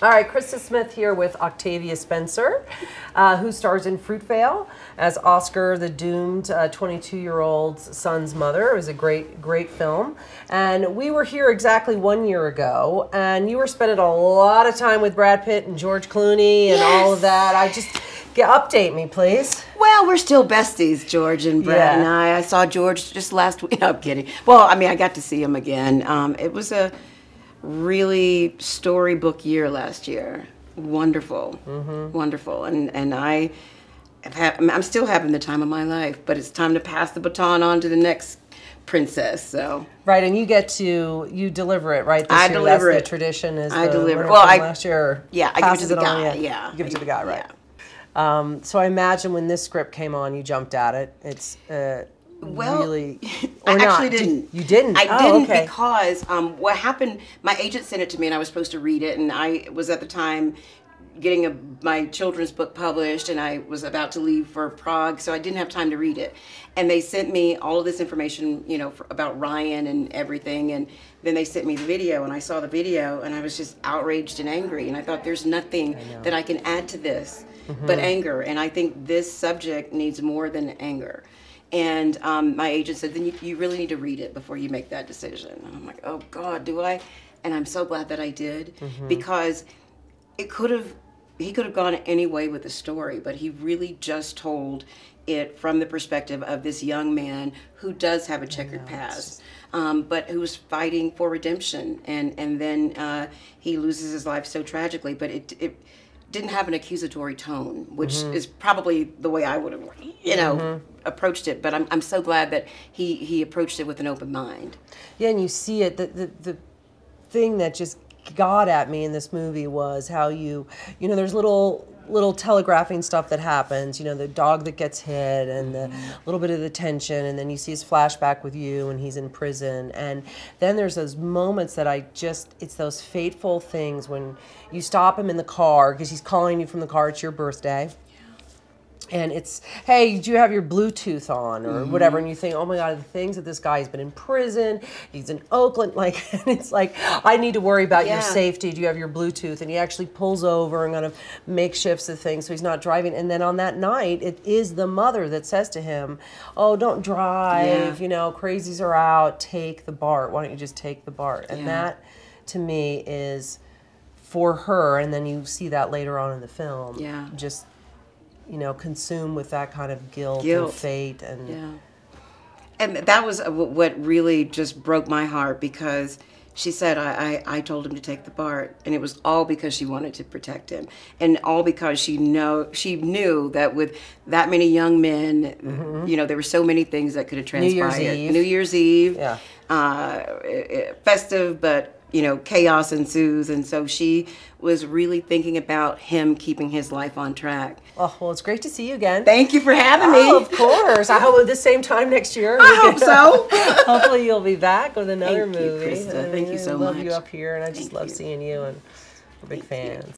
All right, Krista Smith here with Octavia Spencer, who stars in Fruitvale as Oscar, the doomed 22-year-old son's mother. It was a great film. And we were here exactly 1 year ago, and you were spending a lot of time with Brad Pitt and George Clooney and all of that. Update me, please. Well, we're still besties, George and Brad and I. I saw George just last week. No, I'm kidding. Well, I mean, I got to see him again. It was a really storybook year last year. Wonderful, wonderful. And I'm still having the time of my life, but it's time to pass the baton on to the next princess. So right, and you deliver it, right? I deliver it. The tradition is I deliver. Well, last year, yeah, I give it to the guy. Yeah, you give it to the guy, right? Yeah. So I imagine when this script came on, you jumped at it. It's really. I actually didn't. You didn't? I didn't because what happened, my agent sent it to me and I was supposed to read it, and I was at the time getting my children's book published, and I was about to leave for Prague, so I didn't have time to read it. And they sent me all of this information, about Ryan and everything, and then they sent me the video, and I saw the video, and I was just outraged and angry, and I thought there's nothing that I can add to this but anger, and I think this subject needs more than anger. And my agent said, then you really need to read it before you make that decision. And I'm like, oh God, do I? And I'm so glad that I did, because he could have gone any way with the story, but he really just told it from the perspective of this young man who does have a checkered past, but who's fighting for redemption. And then he loses his life so tragically, but it didn't have an accusatory tone, which is probably the way I would have, approached it. But I'm so glad that he approached it with an open mind. Yeah, and you see it. The thing that just got at me in this movie was how there's little telegraphing stuff that happens. The dog that gets hit, and the little bit of the tension, and then you see his flashback with you, and he's in prison. And then there's those moments that it's those fateful things when you stop him in the car because he's calling you from the car. It's your birthday. And it's, hey, do you have your Bluetooth on or whatever? And you think, oh my God, the things that this guy has been in prison, he's in Oakland, and it's like, I need to worry about your safety. Do you have your Bluetooth? And he actually pulls over and kind of makeshifts the thing so he's not driving. And then on that night, it is the mother that says to him, oh, don't drive, crazies are out, take the BART. Why don't you just take the BART? And that, to me, is for her, and then you see that later on in the film, just consumed with that kind of guilt. And fate. And that was what really just broke my heart, because she said, I told him to take the BART, and it was all because she wanted to protect him, and all because she knew that with that many young men, there were so many things that could have transpired. New Year's Eve, festive, but chaos ensues, and so she was really thinking about him keeping his life on track. Oh, well, it's great to see you again. Thank you for having me. Oh, of course. I hope at the same time next year. I hope so. Hopefully you'll be back with another movie. Thank you, Krista. Thank you so much. I love you up here, and I just love seeing you, and we're big fans.